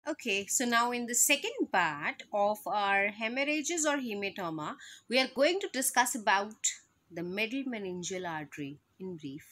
Okay, so now in the second part of our hemorrhages or hematoma, we are going to discuss about the middle meningeal artery in brief.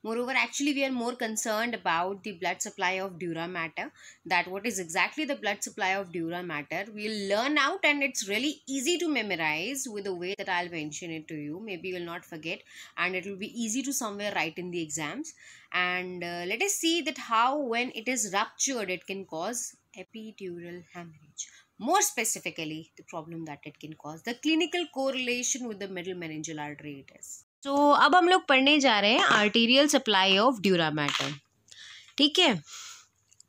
Moreover, actually, we are more concerned about the blood supply of dura mater. That what is exactly the blood supply of dura mater? We'll learn out, and it's really easy to memorize with the way that I'll mention it to you. Maybe you'll not forget, and it will be easy to somewhere write in the exams. And let us see that how when it is ruptured, it can cause epidural hemorrhage. More specifically, the problem that it can cause, the clinical correlation with the middle meningeal artery it is. तो अब हम लोग पढ़ने जा रहे हैं arterial supply of dura matter. ठीक है,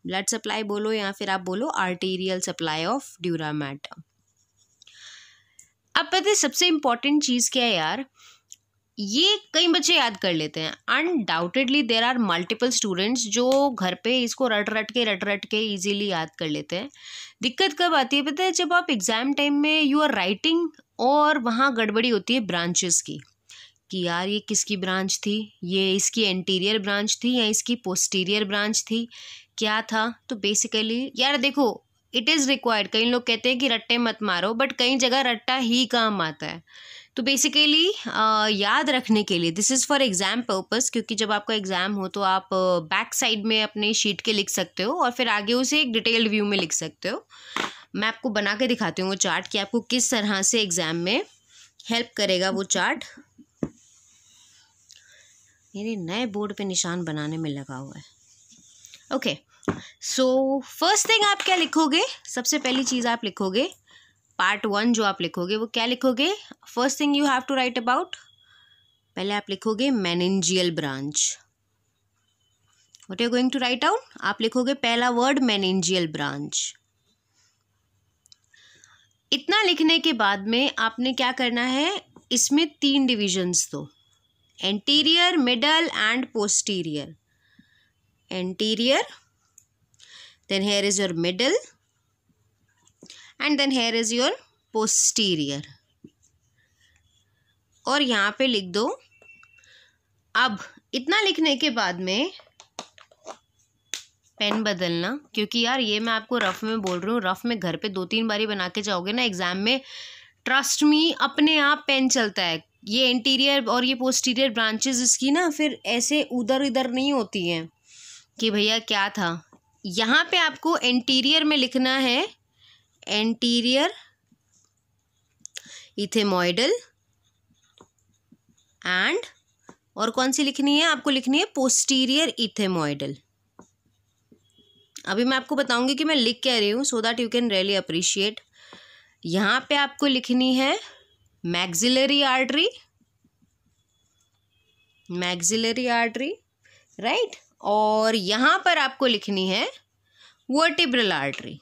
ब्लड सप्लाई बोलो या फिर आप बोलो arterial supply of dura matter. अब पता है सबसे इम्पोर्टेंट चीज़ क्या है यार, ये कई बच्चे याद कर लेते हैं. Undoubtedly there are multiple students जो घर पे इसको रट रट के इजीली याद कर लेते हैं. दिक्कत कब आती है पता है, जब आप एग्जाम टाइम में यू आर राइटिंग और वहाँ गड़बड़ी होती है ब्रांचेस की, कि यार ये किसकी ब्रांच थी, ये इसकी एंटीरियर ब्रांच थी या इसकी पोस्टीरियर ब्रांच थी, क्या था. तो बेसिकली यार देखो, इट इज़ रिक्वायर्ड. कई लोग कहते हैं कि रट्टे मत मारो, बट कई जगह रट्टा ही काम आता है. तो बेसिकली याद रखने के लिए, this is for exam purpose, क्योंकि जब आपका एग्ज़ाम हो तो आप बैक साइड में अपने शीट के लिख सकते हो और फिर आगे उसे एक डिटेल्ड व्यू में लिख सकते हो. मैं आपको बना के दिखाती हूँ वो चार्ट कि आपको किस तरह से एग्ज़ाम में हेल्प करेगा वो चार्ट. मेरे नए बोर्ड पे निशान बनाने में लगा हुआ है. ओके, सो फर्स्ट थिंग आप क्या लिखोगे, सबसे पहली चीज़ आप लिखोगे पार्ट 1 जो आप लिखोगे वो क्या लिखोगे. First thing you have to write about, पहले आप लिखोगे meningeal branch. What are you going to write out, आप लिखोगे पहला वर्ड मेनिंजियल ब्रांच. इतना लिखने के बाद में आपने क्या करना है, इसमें 3 डिविजन्स दो, anterior, middle and posterior. Anterior, then here is your middle, and then here is your posterior. और यहाँ पे लिख दो. अब इतना लिखने के बाद में पेन बदलना, क्योंकि यार ये मैं आपको रफ में बोल रही हूँ, रफ में घर पे 2-3 बारी बना के जाओगे ना एग्जाम में, ट्रस्ट मी अपने आप पेन चलता है. ये एंटीरियर और ये पोस्टीरियर ब्रांचेस इसकी ना फिर ऐसे उधर इधर नहीं होती हैं कि भैया क्या था. यहाँ पे आपको एंटीरियर में लिखना है एंटीरियर इथेमॉइडल एंड, और कौन सी लिखनी है, आपको लिखनी है पोस्टीरियर इथेमॉइडल. अभी मैं आपको बताऊंगी कि मैं लिख क्या रही हूँ, so that you can really appreciate. यहाँ पे आपको लिखनी है maxillary artery, maxillary artery, right. और यहाँ पर आपको लिखनी है vertebral artery,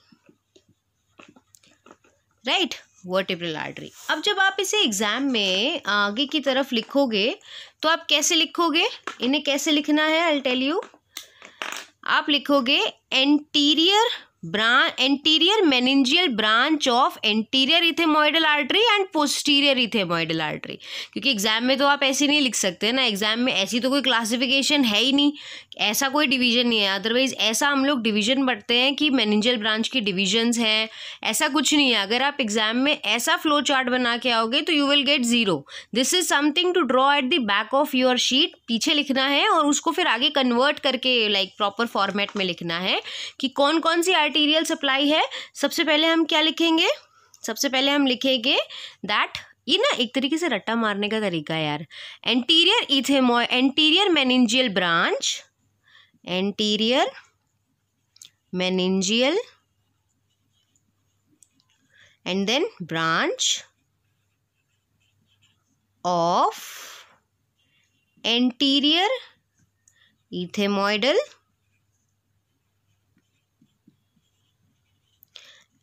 right, vertebral artery. अब जब आप इसे एग्जाम में आगे की तरफ लिखोगे तो आप कैसे लिखोगे, इन्हें कैसे लिखना है, आई विल टेल यू. आप लिखोगे anterior meningeal branch of anterior ethmoidal artery and posterior ethmoidal artery. क्योंकि एग्जाम में तो आप ऐसे नहीं लिख सकते ना, एग्जाम में ऐसी तो कोई क्लासिफिकेशन है ही नहीं, ऐसा कोई डिवीजन नहीं है. अदरवाइज ऐसा हम लोग डिवीजन पढ़ते हैं कि मेनिंजियल ब्रांच की डिविजन्स हैं, ऐसा कुछ नहीं है. अगर आप एग्जाम में ऐसा फ्लो चार्ट बना के आओगे तो you will get 0. This is something to draw at the back of your sheet, पीछे लिखना है और उसको फिर आगे कन्वर्ट करके लाइक प्रॉपर फॉर्मेट में लिखना है कि कौन कौन सी आर्टीरियल सप्लाई है. सबसे पहले हम क्या लिखेंगे, सबसे पहले हम लिखेंगे दैट, ये ना एक तरीके से रट्टा मारने का तरीका है यार, anterior meningeal branch, anterior meningeal and then branch of anterior ethmoidal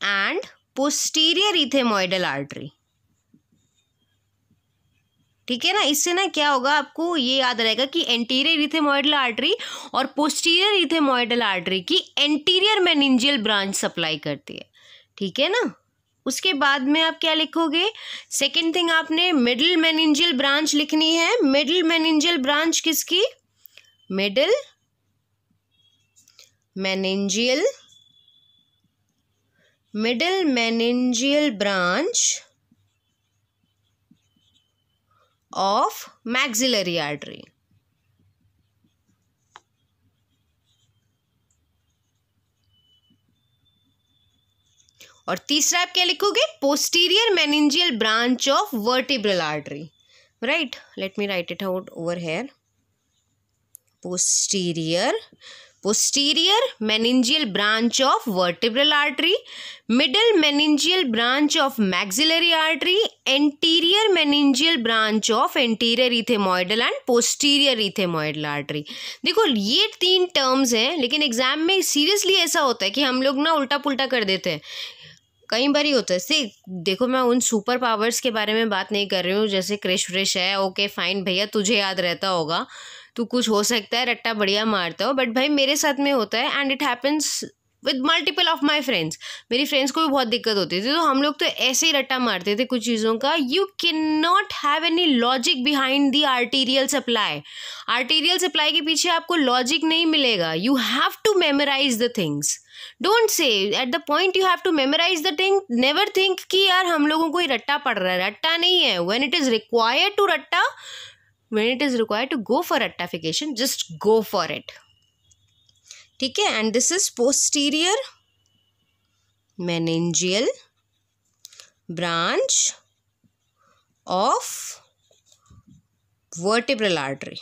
and posterior ethmoidal artery. ठीक है ना, इससे ना क्या होगा, आपको ये याद रहेगा कि एंटीरियर इथेमॉइडल आर्टरी और पोस्टीरियर इथेमॉइडल आर्टरी की एंटीरियर मेनिंजियल ब्रांच सप्लाई करती है. ठीक है ना. उसके बाद में आप क्या लिखोगे, सेकेंड थिंग आपने मिडिल मेनिंजियल ब्रांच लिखनी है. मिडिल मेनिंजियल ब्रांच किसकी, middle meningeal middle meningeal branch of maxillary artery. और तीसरा आप क्या लिखोगे? Posterior meningeal branch of vertebral artery, right? Let me right it out over here. posterior meningeal branch of vertebral artery, middle meningeal branch of maxillary artery, anterior meningeal branch of anterior ethmoidal and posterior ethmoidal artery। देखो ये 3 terms हैं, लेकिन exam में seriously ऐसा होता है कि हम लोग ना उल्टा पुल्टा कर देते हैं। कई बार ही होता है। से देखो, मैं उन सुपर पावर्स के बारे में बात नहीं कर रही हूँ जैसे क्रिश व्रिश है, ओके फाइन भैया, तुझे याद रहता होगा, तू कुछ हो सकता है रट्टा बढ़िया मारता हो, बट भाई मेरे साथ में होता है and it happens with multiple of my friends. मेरी फ्रेंड्स को भी बहुत दिक्कत होती थी, तो हम लोग तो ऐसे ही रट्टा मारते थे कुछ चीज़ों का। You can not have any logic behind the arterial supply. Arterial supply के पीछे आपको लॉजिक नहीं मिलेगा। You have to memorise the things. Don't say at the point you have to memorise the thing. Never think कि यार हम लोगों को ही रट्टा पड़ रहा है। रट्टा नहीं है। When it is required to रट्टा, when it is required to go for rectification, just go for it, ठीक है? and this is posterior meningeal branch of vertebral artery।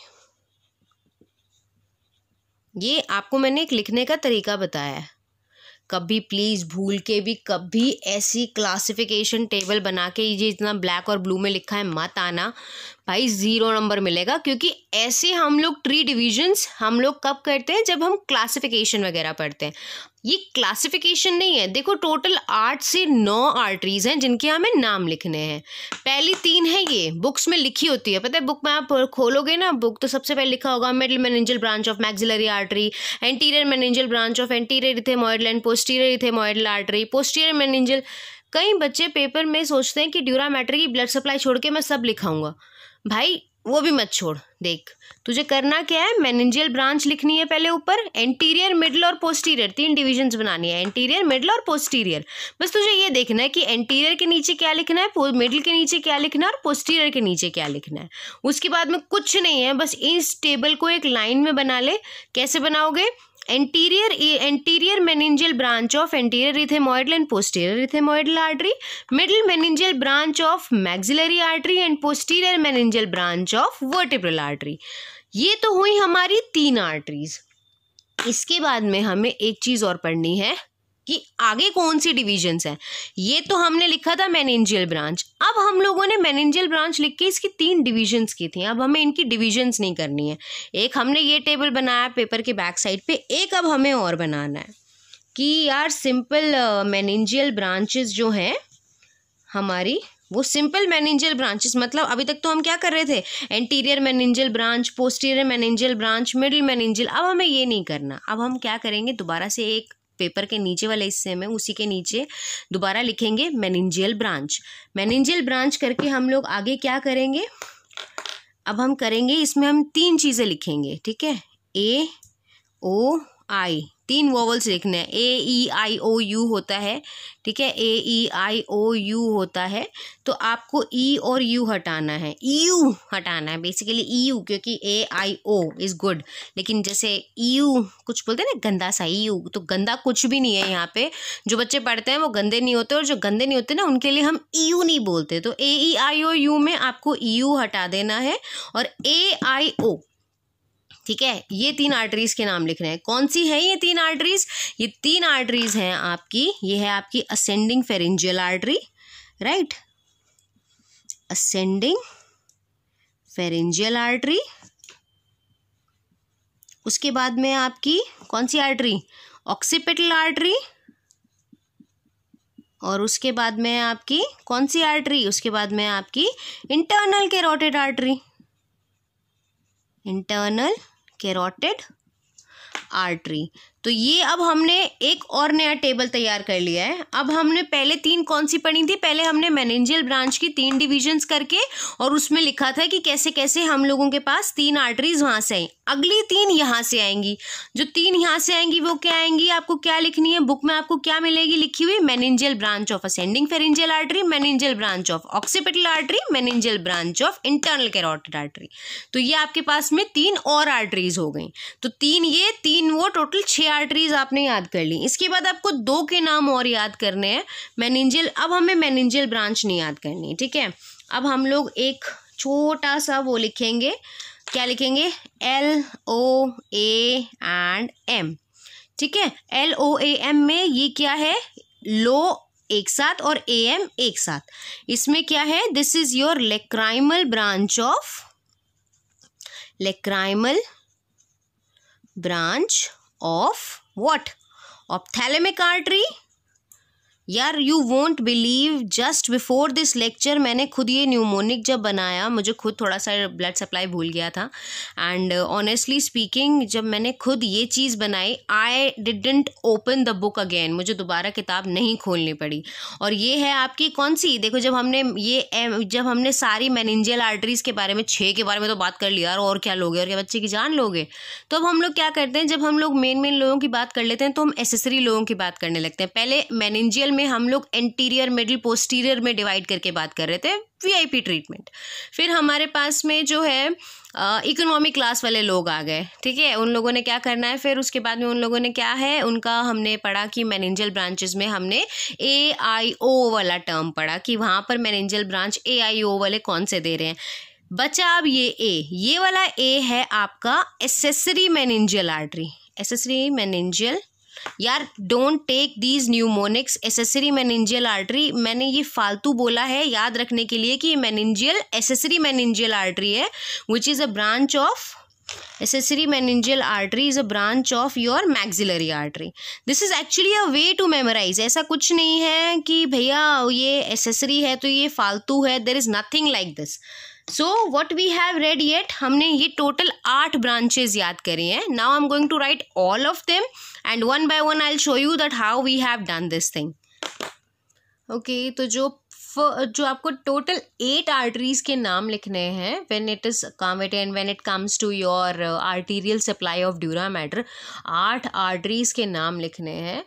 ये आपको मैंने एक लिखने का तरीका बताया है। कभी प्लीज़ भूल के भी कभी ऐसी क्लासिफिकेशन टेबल बना के ये इतना ब्लैक और ब्लू में लिखा है मत आना भाई, 0 नंबर मिलेगा। क्योंकि ऐसे हम लोग ट्री डिविजन्स हम लोग कब करते हैं? जब हम क्लासिफिकेशन वगैरह पढ़ते हैं। ये क्लासिफिकेशन नहीं है। देखो टोटल 8 से 9 आर्टरीज हैं जिनके हमें नाम लिखने हैं। पहली 3 है ये बुक्स में लिखी होती है, पता है? बुक में आप खोलोगे ना बुक, तो सबसे पहले लिखा होगा middle meningeal branch of maxillary artery, anterior meningeal branch of anterior ethmoidal and posterior ethmoidal artery, posterior meningeal. कई बच्चे पेपर में सोचते हैं कि ड्यूरामेट्री की ब्लड सप्लाई छोड़ के मैं सब लिखाऊंगा। भाई वो भी मत छोड़। देख तुझे करना क्या है, मेनिंजियल ब्रांच लिखनी है पहले ऊपर, एंटीरियर मिडल और पोस्टीरियर 3 डिविजन्स बनानी है, एंटीरियर मिडल और पोस्टीरियर। बस तुझे ये देखना है कि एंटीरियर के नीचे क्या लिखना है, मिडल के नीचे क्या लिखना है और पोस्टीरियर के नीचे क्या लिखना है। उसके बाद में कुछ नहीं है, बस इस टेबल को एक लाइन में बना ले। कैसे बनाओगे? Anterior meningeal branch of anterior ethmoidal and posterior ethmoidal artery, middle meningeal branch of maxillary artery and posterior meningeal branch of vertebral artery. ये तो हुई हमारी 3 आर्टरीज। इसके बाद में हमें एक चीज और पढ़नी है कि आगे कौन सी डिविजन्स हैं। ये तो हमने लिखा था मेनिंजियल ब्रांच। अब हम लोगों ने मेनिंजियल ब्रांच लिख के इसकी 3 डिविजन्स की थी। अब हमें इनकी डिविजन्स नहीं करनी है। एक हमने ये टेबल बनाया पेपर के बैक साइड पे, एक अब हमें और बनाना है कि यार सिंपल मेनिंजियल ब्रांचेस जो हैं हमारी, वो सिंपल मेनिंजियल ब्रांचेस, मतलब अभी तक तो हम क्या कर रहे थे, anterior meningeal branch, posterior meningeal branch, middle meningeal. अब हमें ये नहीं करना। अब हम क्या करेंगे, दोबारा से एक पेपर के नीचे वाले हिस्से में उसी के नीचे दोबारा लिखेंगे मेनिंजियल ब्रांच। मेनिंजियल ब्रांच करके हम लोग आगे क्या करेंगे, अब हम करेंगे इसमें हम 3 चीज़ें लिखेंगे, ठीक है? ए ओ आई, 3 वोवल्स लिखने हैं। ए ई आई ओ यू होता है, ठीक है? ए ई आई ओ यू होता है, तो आपको ई और यू हटाना है, यू हटाना है बेसिकली, यू, क्योंकि ए आई ओ इज गुड। लेकिन जैसे यू कुछ बोलते हैं ना गंदा सा, यू तो गंदा कुछ भी नहीं है यहाँ पे। जो बच्चे पढ़ते हैं वो गंदे नहीं होते, और जो गंदे नहीं होते ना उनके लिए हम यू नहीं बोलते। तो ए ई आई ओ यू में आपको यू हटा देना है और ए आई ओ, ठीक है? ये 3 आर्टरीज के नाम लिख रहे हैं। कौन सी है ये 3 आर्टरीज? ये 3 आर्टरीज हैं आपकी, ये है आपकी ascending pharyngeal artery, right? Ascending pharyngeal artery. उसके बाद में आपकी कौन सी आर्टरी? Occipital artery. और उसके बाद में आपकी कौन सी आर्टरी? उसके बाद में आपकी internal carotid artery, internal carotid artery. तो ये अब हमने एक और नया टेबल तैयार कर लिया है। अब हमने पहले 3 कौन सी पढ़ी थी? पहले हमने मेनिंजियल ब्रांच की 3 डिविजन्स करके और उसमें लिखा था कि कैसे कैसे हम लोगों के पास 3 आर्टरीज वहाँ से आई, अगली 3 यहाँ से आएंगी। जो 3 यहाँ से आएंगी वो क्या आएंगी? आपको क्या लिखनी है बुक में? आपको क्या मिलेगी लिखी हुई? Meningeal branch of ascending pharyngeal artery, meningeal branch of occipital artery, meningeal branch of internal carotid artery. तो ये आपके पास में 3 और आर्टरीज हो गई। तो 3 ये 3 वो, टोटल 6 आर्टरीज आपने याद कर ली। इसके बाद आपको 2 के नाम और याद करने हैं मेनिंजियल। अब हमें मेनिंजियल ब्रांच नहीं याद करनी, ठीक है। अब हम लोग एक छोटा सा वो लिखेंगे, क्या लिखेंगे? LOA एंड M, ठीक है। LOAM में ये क्या है? लो एक साथ और AM एक साथ। इसमें क्या है? This is your lacrimal branch of what? Ophthalmic artery. यार you won't believe, just before this lecture मैंने खुद ये न्यूमोनिक जब बनाया, मुझे खुद थोड़ा सा ब्लड सप्लाई भूल गया था एंड ऑनेस्टली स्पीकिंग जब मैंने खुद ये चीज़ बनाई, I didn't open the book again, मुझे दोबारा किताब नहीं खोलनी पड़ी। और ये है आपकी कौन सी? देखो जब हमने सारी मेनिंजियल आर्टरीज के बारे में 6 के बारे में तो बात कर लिया यार, और क्या लोगे? और क्या बच्चे की जान लोगे? तो अब हम लोग क्या करते हैं, जब हम लोग मेन लोगों की बात कर लेते हैं तो हम एसेसरी लोगों की बात करने लगते हैं। पहले मेनिंजियल में हम लोग एंटीरियर, मिडिल, पोस्टीरियर में डिवाइड करके बात कर रहे थे, VIP ट्रीटमेंट। फिर हमारे पास में जो है इकोनॉमिक क्लास वाले लोग आ गए, ठीक है। उन लोगों ने क्या करना है, फिर उसके बाद में उन लोगों ने क्या है, उनका हमने पढ़ा कि मेनिंजियल ब्रांचेस में हमने AIO वाला टर्म पढ़ा कि वहाँ पर मेनिंजियल ब्रांच AIO वाले कौन से दे रहे हैं। बचा अब ये वाला A है आपका accessory meningeal artery. Accessory meningeal, यार don't take these mnemonics. Accessory meningeal artery मैंने ये फालतू बोला है याद रखने के लिए कि मेनिंजियल एसेसरी मेनिंजियल आर्टरी है, which is a branch of accessory meningeal artery is a branch of your maxillary artery. This is actually a way to memorize. ऐसा कुछ नहीं है कि भैया ये accessory है तो ये फालतू है, there is nothing like this. So what we have read yet, हमने ये टोटल 8 ब्रांचेस याद करी हैं. Now I'm going to write all of them and one by one I'll show you that how we have done this thing. Okay, तो जो आपको total 8 arteries के नाम लिखने हैं when it is when it comes to your arterial supply of dura mater, 8 arteries के नाम लिखने हैं।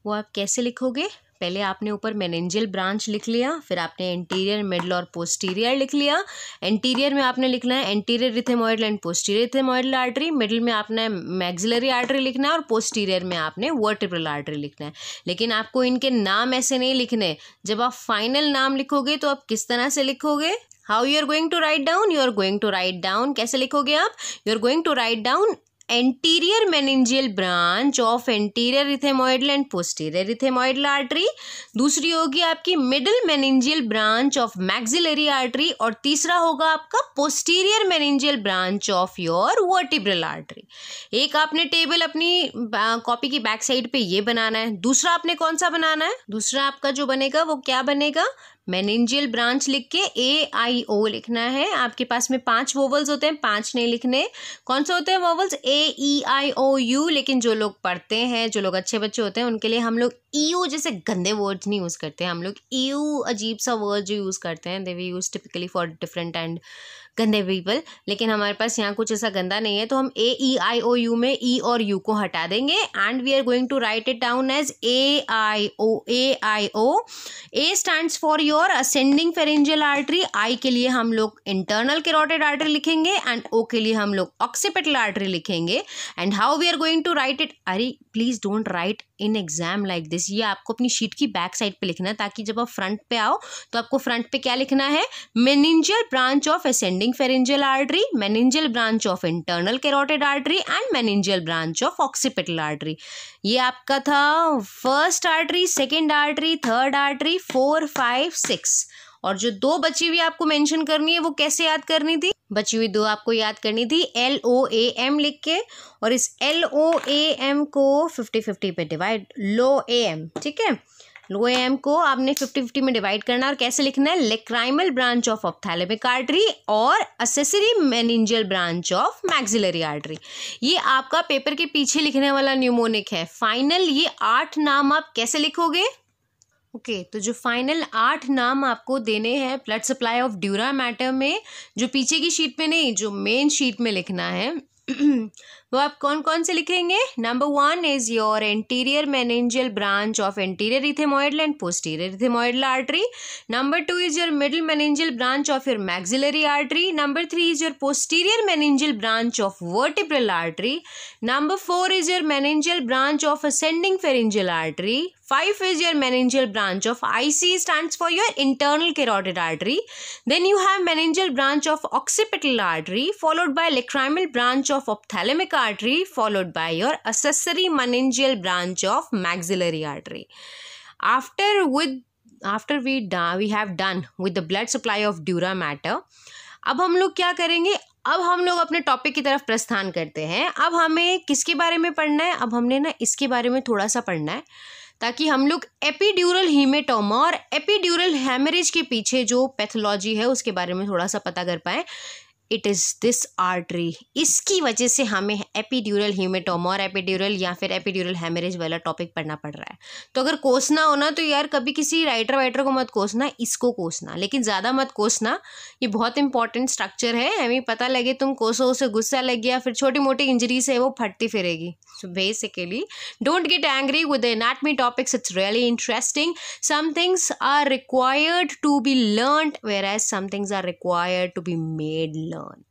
वो आप कैसे लिखोगे? पहले आपने ऊपर मेनिंजियल ब्रांच लिख लिया, फिर आपने एंटीरियर, मिडल और पोस्टीरियर लिख लिया। एंटीरियर में आपने लिखना है anterior ethmoidal and posterior ethmoidal artery, middle में आपने मैक्सिलरी आर्टरी लिखना है और पोस्टीरियर में आपने वर्टिब्रल आर्टरी लिखना है। लेकिन आपको इनके नाम ऐसे नहीं लिखने। जब आप फाइनल नाम लिखोगे तो आप किस तरह से लिखोगे? How you are going to write down? You are going to write down, कैसे लिखोगे आप? You are going to write down anterior meningeal branch of anterior ethmoidal and posterior ethmoidal artery, दूसरी होगी आपकी middle meningeal branch of maxillary artery, और तीसरा होगा आपका posterior meningeal branch of your vertebral artery. एक आपने टेबल अपनी कॉपी की बैक साइड पे ये बनाना है। दूसरा आपने कौन सा बनाना है? दूसरा आपका जो बनेगा वो क्या बनेगा? मेनिंजियल ब्रांच लिख के AIO लिखना है। आपके पास में 5 वोवल्स होते हैं, 5 नहीं लिखने। कौन से होते हैं वोवल्स? AEIOU। लेकिन जो लोग पढ़ते हैं, जो लोग अच्छे बच्चे होते हैं, उनके लिए हम लोग EU जैसे गंदे वर्ड्स नहीं यूज़ करते। हम लोग EU अजीब सा वर्ड जो यूज़ करते हैं, they we use typically for different and गंदे पीपल, लेकिन हमारे पास यहाँ कुछ ऐसा गंदा नहीं है, तो हम AEIOU में E और U को हटा देंगे and we are going to write it down as AIO। A stands for your ascending pharyngeal artery, I के लिए हम लोग इंटरनल कैरोटिड आर्टरी लिखेंगे एंड O के लिए हम लोग ऑक्सीपिटल आर्टरी लिखेंगे। And how we are going to write it? अरे please don't write in exam like this. ये आपको अपनी शीट की बैक साइड पे लिखना है, ताकि जब आप फ्रंट पे आओ तो आपको फ्रंट पे क्या लिखना है? Meningeal branch of ascending pharyngeal artery, meningeal branch of internal carotid artery and meningeal branch of occipital artery. ये आपका था first artery, second artery, third artery, 4, 5, 6। और जो 2 बची हुई आपको मेंशन करनी है वो कैसे याद करनी थी? बची हुई 2 आपको याद करनी थी LOAM लिख के, और इस LOAM को 50-50 पे डिवाइड, लो AM, ठीक है। लो एम को आपने 50-50 में डिवाइड करना है और कैसे लिखना है, लेक्राइमल ब्रांच ऑफ ऑप्थैलेमिक आर्टरी और accessory meningeal branch of maxillary artery. ये आपका पेपर के पीछे लिखने वाला न्यूमोनिक है। फाइनल ये 8 नाम आप कैसे लिखोगे? ओके तो जो फाइनल 8 नाम आपको देने हैं blood supply of dura matter में, जो पीछे की शीट में नहीं, जो मेन शीट में लिखना है वो आप कौन कौन से लिखेंगे? Number 1 is your anterior meningeal branch of anterior ethmoidal and posterior ethmoidal artery. Number 2 is your middle meningeal branch of your maxillary artery. Number 3 is your posterior meningeal branch of vertebral artery. Number 4 is your meningeal branch of ascending pharyngeal artery. 5 is your meningeal branch of IC, stands for your internal carotid artery. Then you have meningeal branch of occipital artery, followed by lacrimal branch of ophthalmic artery, followed by your accessory meningeal branch of maxillary artery. After we have done with the blood supply of dura mater, अब हम लोग क्या करेंगे? अब हम लोग अपने topic की तरफ प्रस्थान करते हैं। अब हमें किसके बारे में पढ़ना है? अब हमने ना इसके बारे में थोड़ा सा पढ़ना है ताकि हम लोग एपिड्यूरल हीमेटोमा और एपिड्यूरल हेमरेज के पीछे जो पैथोलॉजी है उसके बारे में थोड़ा सा पता कर पाएँ। इट इज़ दिस आर्टरी, इसकी वजह से हमें एपिड्यूरल हीमेटोमा और एपिड्यूरल या फिर एपिड्यूरल हेमरेज वाला टॉपिक पढ़ना पड़ रहा है। तो अगर कोसना हो ना तो यार कभी किसी राइटर वाइटर को मत कोसना, इसको कोसना, लेकिन ज़्यादा मत कोसना। ये बहुत इंपॉर्टेंट स्ट्रक्चर है, हमें पता लगे तुम कोसो, उसे गुस्सा लग गया, फिर छोटी मोटी इंजरी से वो फटती फिरेगी। So basically don't get angry with the anatomy topics, it's really interesting. Some things are required to be learned whereas some things are required to be made learn.